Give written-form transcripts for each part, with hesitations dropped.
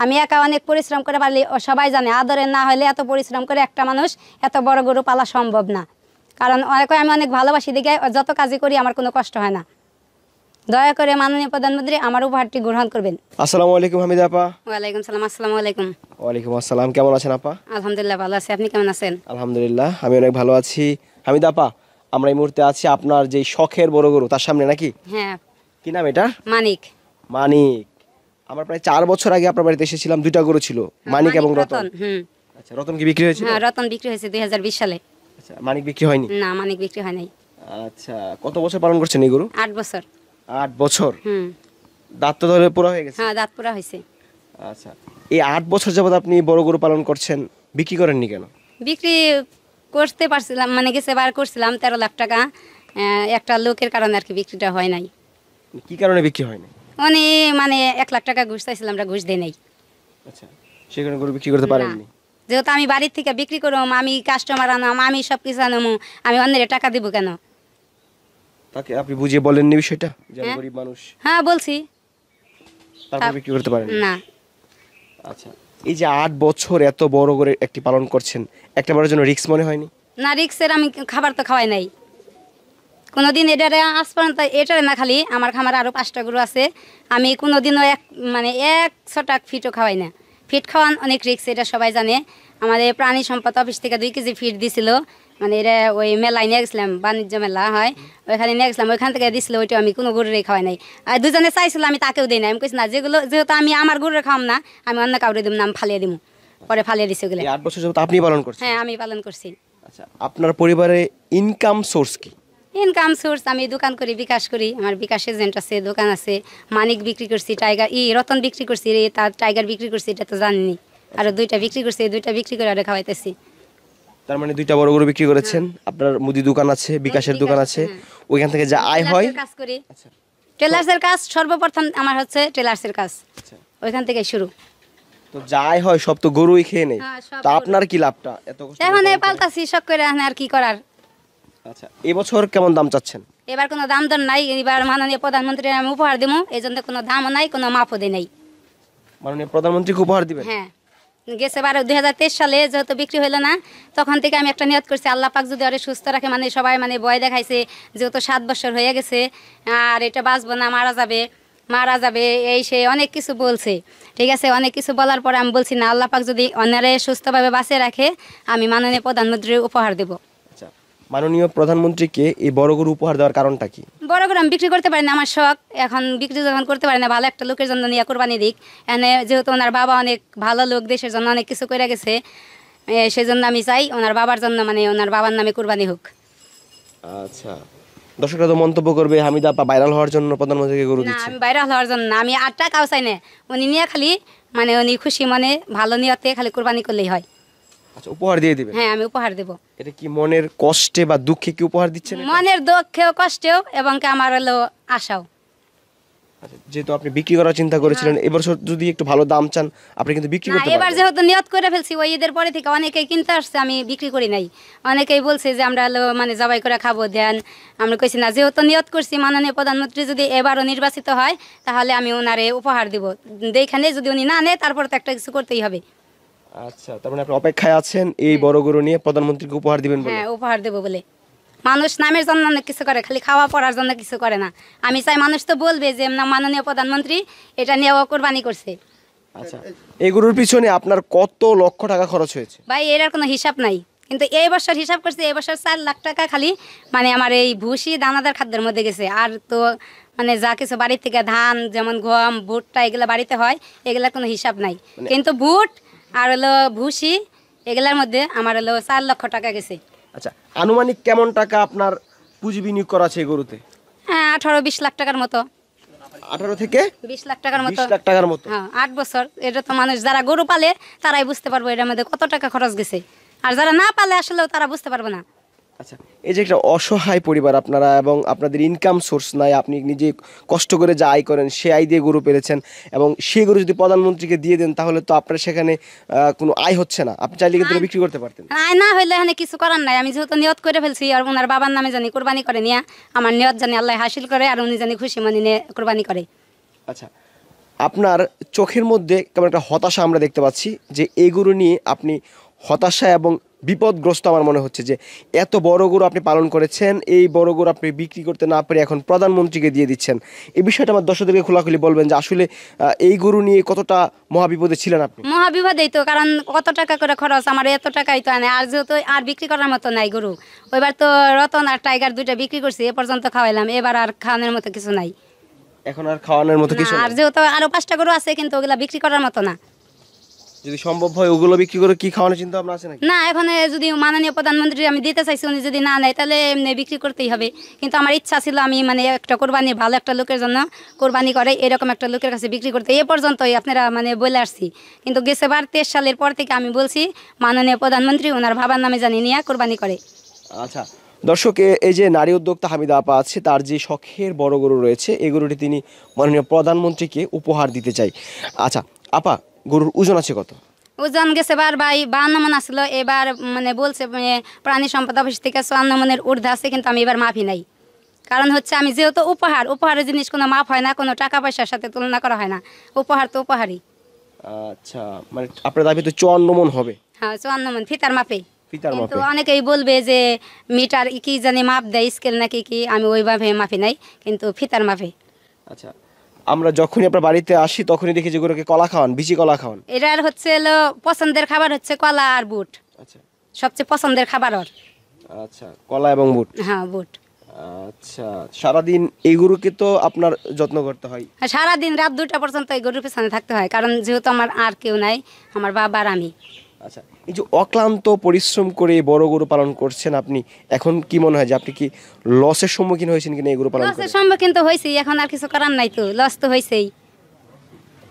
আমি একা অনেক পরিশ্রম করে পারলি, সবাই জানে আদরের না হলে এত পরিশ্রম করে একটা মানুষ এত বড় গরু পালা সম্ভব না। কারণ আমি অনেক ভালোবাসি দিকে যত কাজই করি আমার কোনো কষ্ট হয় না। দয়া করে মাননীয় প্রধানমন্ত্রী আমার উপহারটি গ্রহণ করবেন। আসসালামু আলাইকুম হামিদা আপা। ওয়ালাইকুম সালাম। আসসালামু আলাইকুম। ওয়ালাইকুম আসসালাম, কেমন আছেন আপা? আলহামদুলিল্লাহ ভালো আছি, আপনি কেমন আছেন? আলহামদুলিল্লাহ আমি অনেক ভালো আছি। হামিদা আপা, আমরা এই মুহূর্তে আছি আপনার যে শখের বড় গরু তার সামনে নাকি? হ্যাঁ। কি নাম এটা? মানিক। মানিক। আমরা প্রায় 4 বছর আগে আপনার বাড়িতে এসেছিলাম, 2টা গরু ছিল, মানিক এবং রতন। আচ্ছা, রতন কি বিক্রি হয়েছিল? হ্যাঁ, রতন বিক্রি হয়েছে 2020 সালে। আচ্ছা, মানিক বিক্রি হয়নি? না, মানিক বিক্রি হয় নাই। আচ্ছা, কত বছর পালন করছেন এই গরু? 8 বছর। 8 বছর। দাঁত তো ধরে পুরো হয়ে গেছে? হ্যাঁ, দাঁত পুরা হয়েছে। আচ্ছা, এই 8 বছর যাবত আপনি বড় গরু পালন করছেন, বিক্রি করেননি কেন? বিক্রি করতে পারছিলাম, মানে গেছে বার করছিলাম 13 লাখ টাকা, একটা লোকের কারণে আর কি বিক্রিটা হয় নাই। কি কারণে বিক্রি হয়নি? মানে 1 লাখ টাকা ঘুষ চাইছিলাম, আমরা ঘুষ দেই নাই। আচ্ছা, সেখানে গরু বিক্রি করতে পারেননি? যেহেতু আমি বাড়ির থেকে বিক্রি করব, আমি কাস্টমার আনাম, আমি সব কিছু আনামু, আমি অন্যের টাকা দিব কেন? তাকে আপনি বুঝিয়ে বলেননি বিষয়টা যে আমি গরিব মানুষ? হ্যাঁ বলছি, তারপর বিক্রি করতে পারেন না। আচ্ছা, এই যে 8 বছর এত বড় করে একটি পালন করছেন, একটা বড় জন্য রিস্ক মনে হয়নি? না, রিক্সের আমি খাবার তো খাওয়াই নাই কোনোদিন। এটারে আজ পর্যন্ত এটারে না, খালি আমার খামারে আরও 5টা গরু আছে, আমি কোনোদিনও মানে 100 ফিটও খাওয়াই না। ফিট খাওয়ান অনেক রিক্স, এটা সবাই জানে। আমাদের প্রাণী সম্পদ অফিস থেকে 2 কেজি ফিট দিছিল, মানে এটা ওই মেলায় নিয়ে গেছিলাম, বাণিজ্য মেলা হয় ওইখানে নিয়ে গেছিলাম, ওইখান থেকে দিছিল, ওইটা আমি কোনো গরুরে খাওয়াই নাই। আর দুজনে চাইছিল, আমি তাকেও দিই না। আমি কইছি না, যেহেতু আমি আমার গরুরে খাওয়াম না, আমি অন্য কাউরে দিব না, আমি ফালিয়ে দিব। পরে ফালিয়ে দিছি ওগুলো। 8 বছর যাবত আপনি পালন করছেন? হ্যাঁ, আমি পালন করছি। আচ্ছা, আপনার পরিবারে ইনকাম সোর্স কি? ইনকাম সোর্স, আমি দোকান করি, বিকাশ করি, আমার বিকাশ এজেন্ট আছে, দোকান আছে। মানিক বিক্রি করছি, রতন বিক্রি করছি, তার টাইগার বিক্রি করছি, এটা তো জানিনি। আর 2টা বিক্রি করছি, 2টা বিক্রি করে আর খাওয়াইতেছি। তার মানে 2টা বড় গরু বিক্রি করেছেন। আপনার মুদি দোকান আছে, বিকাশের দোকান আছে, ওইখান থেকে যা আয় হয় কাজ করি। টেলার্সের কাজ সর্বপ্রথম আমার হচ্ছে টেলার্সের কাজ, ওইখান থেকে শুরু। তো যা আয় হয় সব তো গরুই খেয়ে নেয়, তো আপনার কি লাভটা? এত কষ্ট এখন পাল্টাছি শখ করে, আর কি করার। আচ্ছা, এই বছর কেমন দাম চাচ্ছেন? এবার কোনো দাম দর নাই, এবার মাননীয় প্রধানমন্ত্রী আমি উপহার দেবো, এই জন্য কোনো দামও নাই, কোনো মাপও দেয় নাই। মাননীয় প্রধানমন্ত্রীকে উপহার দিবেন? হ্যাঁ, গেছে 2023 সালে যেহেতু বিক্রি হলো না, তখন থেকে আমি একটা নিয়ত করছি, আল্লাহ পাক যদি আরে সুস্থ রাখে, মানে সবাই মানে ভয় দেখাইছে যেহেতু 7 বছর হয়ে গেছে, আর এটা বাঁচবো না, মারা যাবে এই সে অনেক কিছু বলছে। ঠিক আছে, অনেক কিছু বলার পরে আমি বলছি না, আল্লাহ পাক যদি অন্যারে সুস্থভাবে বাঁচিয়ে রাখে, আমি মাননীয় প্রধানমন্ত্রীর উপহার দেব। আচ্ছা, মাননীয় প্রধানমন্ত্রীকে এই বড় গরু উপহার দেওয়ার কারণটা কি? বড় করে আমি বিক্রি করতে পারি না, আমার শখ। এখন বিক্রি যখন করতে পারি না, ভালো একটা লোকের জন্য নিয়ে কোরবানি দিক। এনে যেহেতু ওনার বাবা অনেক ভালো লোক, দেশের জন্য অনেক কিছু করে গেছে, সেই জন্য আমি চাই ওনার বাবার জন্য, মানে ওনার বাবার নামে কোরবানি হোক। আচ্ছা, দর্শকরা তো মন্তব্য করবে হামিদা আপা ভাইরাল হওয়ার জন্য প্রধানমন্ত্রীকে গরু দিচ্ছে। না, আমি ভাইরাল হওয়ার জন্য না, আমি 8 টাকাও চাই না। উনি নিয়ে খালি মানে উনি খুশি মনে ভালো নিয়তে খালি কোরবানি করলেই হয়। আচ্ছা, উপহার দিয়ে দিবেন? হ্যাঁ, আমি উপহার দেব। এটা কি মনের কষ্টে বা দুঃখে কি উপহার দিচ্ছেন? মনের দুঃখেও কষ্টেও, এবং কি আমার হলো আশাও। আচ্ছা, যেহেতু আপনি বিক্রি করার চিন্তা করেছিলেন, এবার যদি একটু ভালো দাম চান আপনি কিন্তু বিক্রি করতে পারবেন। এবার যেহেতু নিয়ত করে ফেলছি, ওই ঈদের পরে থেকে অনেকেই কিনতে আসছে, আমি বিক্রি করি নাই। অনেকেই বলছে যে আমরা মানে জবাই করে খাবো, দেন আমরা কইছি না, যেহেতু নিয়ত করছি মাননীয় প্রধানমন্ত্রী যদি এবারও নির্বাচিত হয়, তাহলে আমি ওনারে উপহার দিব। এইখানে যদি উনি না নেয়, তারপর তো একটা কিছু করতেই হবে। আচ্ছা, তার মানে আপনি অপেক্ষায় আছেন এই বড় গরু নিয়ে প্রধানমন্ত্রীকে উপহার দিবেন বলে? হ্যাঁ, উপহার দেবো বলে। মানুষ নামের জন্য অনেক কিছু করে, খালি খাওয়া পড়ার জন্য কিছু করে না। আমি চাই মানুষ তো বলবে যে না, মাননীয় প্রধানমন্ত্রী এটা নিয়ে কোরবানি করছে। আচ্ছা, এই গরুর পিছনে আপনার কত লক্ষ টাকা খরচ হয়েছে? ভাই, এর কোনো হিসাব নাই, কিন্তু এই বছর হিসাব করছি, এই বছর 4 লাখ টাকা খালি মানে আমার এই ভুসি দানাদার খাদ্যের মধ্যে গেছে। আর তো মানে যা কিছু বাড়ির থেকে ধান, যেমন গম, ভুট্টা, এগুলো বাড়িতে হয়, এগুলার কোনো হিসাব নাই। কিন্তু ভুট আর হলো ভুসি, এগুলার মধ্যে আমার হলো 4 লক্ষ টাকা গেছে। আচ্ছা, আনুমানিক কেমন টাকা আপনার পুঁজি বিনিয়োগ করা আছে এই গরুতে? হ্যাঁ, 18-20 লাখ টাকার মতো। 18 থেকে 20 লাখ টাকার মতো। 20 লাখ টাকার মতো? হ্যাঁ, 8 বছর। এটা তো মানুষ যারা গরু পালে তারাই বুঝতে পারবো এটার মধ্যে কত টাকা খরচ গেছে, আর যারা না পালে আসলেও তারা বুঝতে পারবে না। আচ্ছা, এই যে একটা অসহায় পরিবার আপনারা, এবং আপনাদের ইনকাম সোর্স নাই, আপনি নিজে কষ্ট করে যা আয় করেন সে আয় দিয়ে গরু পেলেছেন, এবং সেই গরু যদি প্রধানমন্ত্রীকে দিয়ে দেন তাহলে তো আপনার সেখানে কোনো আয় হচ্ছে না, আপনি চাইলে কিন্তু বিক্রি করতে পারতেন। আয় না হইলে এখানে কিছু করার নাই। আমি যেহেতু নিয়ত করে ফেলছি, আর ওনার বাবার নামে জানি কোরবানি করে নিয়ে, আমার নিয়ত জানি আল্লাহ হাসিল করে, আর উনি জানি খুশি মনে নিয়ে কোরবানি করে। আচ্ছা, আপনার চোখের মধ্যে কেমন একটা হতাশা আমরা দেখতে পাচ্ছি, যে এই গরু নিয়ে আপনি হতাশা এবং বিপদগ্রস্ত আমার মনে হচ্ছে, যে এত বড় গরু আপনি পালন করেছেন, এই বড় গরু আপনি বিক্রি করতে না পারে এখন প্রধানমন্ত্রীকে দিয়ে দিচ্ছেন। এই বিষয়টা আমার দর্শকদেরকে খোলাখুলি বলবেন যে আসলে এই গরু নিয়ে কতটা মহাবিপদে ছিলেন আপনি। মহাবিপদেই তো, কারণ কত টাকা করে খরচ, আমার এত টাকাই তো আনে, আর যেহেতু আর বিক্রি করার মতো নাই গরু। ওইবার তো রতন আর টাইগার দুইটা বিক্রি করছি, এ পর্যন্ত খাওয়াইলাম, এবার আর খাওয়ানোর মতো কিছু নাই। এখন আর খাওয়ানোর মতো কিছু না, আর নেই। যেহেতু আরো 5টা গরু আছে, কিন্তু ওগুলা বিক্রি করার মতো না। যদি সম্ভব হয় ওগুলো বিক্রি করে কি খাওয়ানোর চিন্তা ভাবনা আছে নাকি? না, এখন যদি মাননীয় প্রধানমন্ত্রী আমি দিতে চাইছি, উনি যদি না নেয় তাহলে এমনি বিক্রি করতেই হবে। কিন্তু আমার ইচ্ছা ছিল আমি মানে একটা কোরবানি, ভালো একটা লোকের জন্য কোরবানি করে এরকম একটা লোকের কাছে বিক্রি করতে। এ পর্যন্তই আপনারা মানে বলে আসছি, কিন্তু গেছেবার 23 সালের পর থেকে আমি বলছি মাননীয় প্রধানমন্ত্রী ওনার বাবার নামে জানি নিয়ে কোরবানি করে। আচ্ছা দর্শক, এই যে নারী উদ্যোক্তা হামিদা আপা আছে, তার যে শখের বড় গরু রয়েছে, এই গরুটি তিনি মাননীয় প্রধানমন্ত্রীকে উপহার দিতে চাই। আচ্ছা আপা, গরুর ওজন আছে কত? ওজন গেছেবার ভাই 52 মন আসলো, এবার মানে বলছে প্রাণী সম্পদ অফিস থেকে 54 মনের ঊর্ধ্বে আছে, কিন্তু আমি এবার মাফি নাই। কারণ হচ্ছে আমি যেহেতু উপহারের জিনিস কোনো মাপ হয় না, কোনো টাকা পয়সার সাথে তুলনা করা হয় না, উপহার তো উপহারই। আচ্ছা, মানে আপনার দাবি তো 54 মন হবে? হ্যাঁ, 54 মন ফিতার মাপে। ফিতার কিন্তু মাপে। অনেকেই বলবে যে মিটার কি জানি মাপ দেয়, স্কেল নাকি কি, আমি ওইভাবে মাপি নাই, কিন্তু ফিতার মাপে। আচ্ছা, আমরা যখনই আপনার বাড়িতে আসি তখনই দেখি যে গরুকে কলা খাওয়ান, বিচি কলা খাওয়ান। এটার হচ্ছে হলো পছন্দের খাবার হচ্ছে কলা আর বুট, আচ্ছা সবচেয়ে পছন্দের খাবার ওর। আচ্ছা, কলা এবং বুট। হ্যাঁ, বুট। আচ্ছা, সারাদিন এই গরুকে তো আপনার যত্ন করতে হয়? আর সারাদিন রাত 2টা পর্যন্ত এই গরুর পেছনে থাকতে হয়, কারণ যেহেতু আমার আর কেউ নাই, আমার বাবা আর আমি। আচ্ছা, এই যে অক্লান্ত পরিশ্রম করে এই বড় গরু পালন করছেন আপনি, এখন কি মনে হয় যে আপনি কি লসের সম্মুখীন হয়েছেন কিনা এই গরু পালন করে? লসের সম্মুখীন তো হয়েছি, এখন আর কিছু করার নাই, তো লস তো হয়েছেই।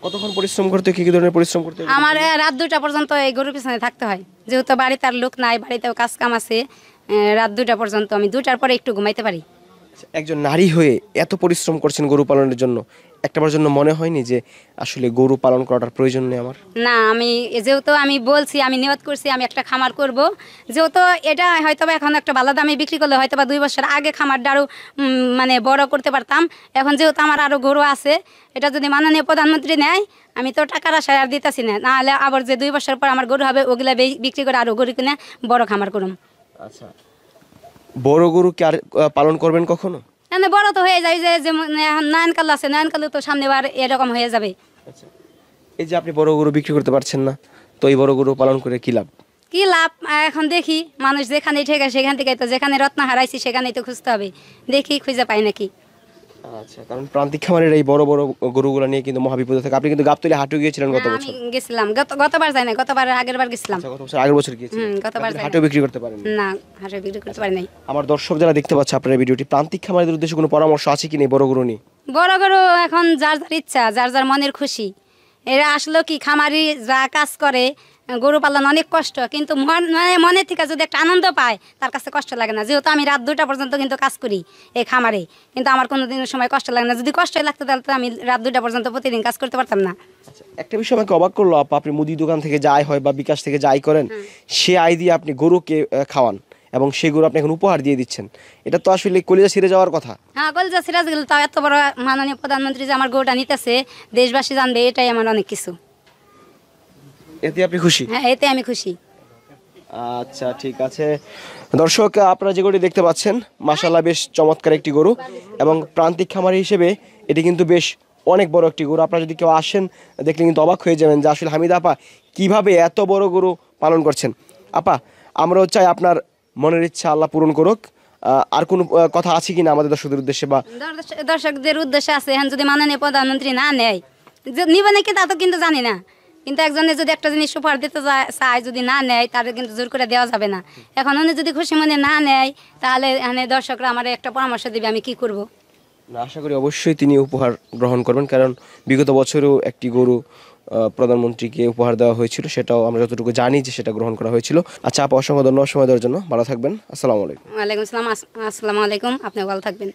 কতক্ষণ পরিশ্রম করতে হয়? কি কি ধরনের পরিশ্রম করতে হয়? আমার রাত 2টা পর্যন্ত এই গরুর পিছনে থাকতে হয়, যেহেতু বাড়িতে আর লোক নাই, বাড়িতেও কাজ কাম আছে। রাত 2টা পর্যন্ত, আমি 2টার পরে একটু ঘুমাইতে পারি। আচ্ছা, একজন নারী হয়ে এত পরিশ্রম করছেন গরু পালনের জন্য, একটাবার জন্য মনে হয়নি যে আসলে গরু পালন করাটার প্রয়োজন নেই আমার? না, আমি যেহেতু আমি বলছি, আমি নিয়ত করছি আমি একটা খামার করব, যেহেতু এটা হয়তো বা এখন একটা ভালো দামে বিক্রি করলে হয়তো বা 2 বছর আগে খামারটা আরও মানে বড় করতে পারতাম। এখন যেহেতু আমার আরও গরু আছে, এটা যদি মাননীয় প্রধানমন্ত্রী নেয়, আমি তো টাকার আশায় আর দিতেছি না, নাহলে আবার যে 2 বছর পর আমার গরু হবে, ওগুলা বিক্রি করে আরও গরু কিনে বড় খামার করুম। আচ্ছা, বড় গরু কি আর পালন করবেন কখনো? মানে বড় তো হয়ে যায়, যে যেমন এখন নয়নকাল আছে, নয়নকালও তো সামনেবার এরকম হয়ে যাবে। আচ্ছা, এই যে আপনি বড় গরু বিক্রি করতে পারছেন না, তো এই বড় গরু পালন করে কি লাভ? কি লাভ? এখন দেখি মানুষ যেখানে ঠেকে সেখান থেকে, তো যেখানে রত্ন হারাইছি সেখানেই তো খুঁজতে হবে, দেখি খুঁজে পাই নাকি। আচ্ছা, কারণ প্রান্তিক খামারের এই বড় বড় গরুগুলো নিয়ে কিন্তু মহাবিপদে থাকে। আপনি কিন্তু গাবতলী হাটে গিয়েছিলেন গত আমি বছর। গেছিলাম, গতবার যাই না, গতবার আগের বার গেছিলাম। আচ্ছা, গত বছর আগের বছর গিয়েছিলেন। গতবার যাই হাটেও বিক্রি করতে পারেন? না, হাটে বিক্রি করতে পারি নাই। আমার দর্শক যারা দেখতে পাচ্ছে আপনার এই ভিডিওটি, প্রান্তিক খামারের উদ্দেশ্যে কোনো পরামর্শ আছে কি নেই বড় গরু নিয়ে? বড় গরু এখন যার যার ইচ্ছা, যার যার মনের খুশি। এরা আসলো কি, খামারি যা কাজ করে, গরু পালন অনেক কষ্ট, কিন্তু মনের থেকে যদি একটা আনন্দ পায়, তার কাছে কষ্ট লাগে না। যেহেতু আমি রাত 2টা পর্যন্ত কিন্তু কাজ করি এই খামারে, কিন্তু আমার কোনো দিনের সময় কষ্ট লাগে না। যদি কষ্টই লাগতো তাহলে তো আমি রাত 2টা পর্যন্ত প্রতিদিন কাজ করতে পারতাম না। আচ্ছা, একটা বিষয় আমাকে অবাক করলো আপা, আপনি মুদি দোকান থেকে যে আয় হয় বা বিকাশ থেকে যে আয় করেন, সে আয় দিয়ে আপনি গরুকে খাওয়ান এবং সেই গরু আপনি এখন উপহার দিয়ে দিচ্ছেন, এটা তো আসলে কলিজা ছিঁড়ে যাওয়ার কথা। হ্যাঁ, কলজা সিরাজ গেল, তাও এত বড় মাননীয় প্রধানমন্ত্রী যে আমার গরুটা নিতেছে, দেশবাসী জানবে, এটাই আমার অনেক কিছু। এতে আপনি খুশি? হ্যাঁ, এতে আমি খুশি। আচ্ছা ঠিক আছে দর্শক, আপনারা যে গরুটি দেখতে পাচ্ছেন মাশাআল্লাহ বেশ চমৎকার একটি গরু, এবং প্রান্তিক খামারি হিসেবে এটি কিন্তু বেশ অনেক বড় একটি গরু। আপনারা যদি কেউ আসেন দেখলে কিন্তু অবাক হয়ে যাবেন যে আসলে হামিদা আপা কিভাবে এত বড় গরু পালন করছেন। আপা, আমরাও চাই আপনার মনের ইচ্ছা আল্লাহ পূরণ করুক। আর কোনো কথা আছে কিনা আমাদের দর্শকদের উদ্দেশ্যে? বা দর্শকদের উদ্দেশ্যে আছে, এখন যদি মাননীয় প্রধানমন্ত্রী না নেয়, নিবে নাকি তা তো কিন্তু জানি না, কিন্তু একজনের যদি একটা জিনিস উপহার দিতে চায়, যদি না নেয় তাহলে কিন্তু জোর করে দেওয়া যাবে না। এখন উনি যদি খুশি মনে না নেয়, তাহলে এখানে দর্শকরা আমার একটা পরামর্শ দিবে আমি কি করব। না, আশা করি অবশ্যই তিনি উপহার গ্রহণ করবেন, কারণ বিগত বছরেও একটি গরু প্রধানমন্ত্রীকে উপহার দেওয়া হয়েছিল, সেটাও আমরা যতটুকু জানি যে সেটা গ্রহণ করা হয়েছিল। আচ্ছা আপা, অসংখ্য ধন্যবাদ সময় দেওয়ার জন্য। ভালো থাকবেন। আসসালামু আলাইকুম। ওয়ালাইকুম আসসালাম। আসসালামু আলাইকুম, আপনি ভালো থাকবেন।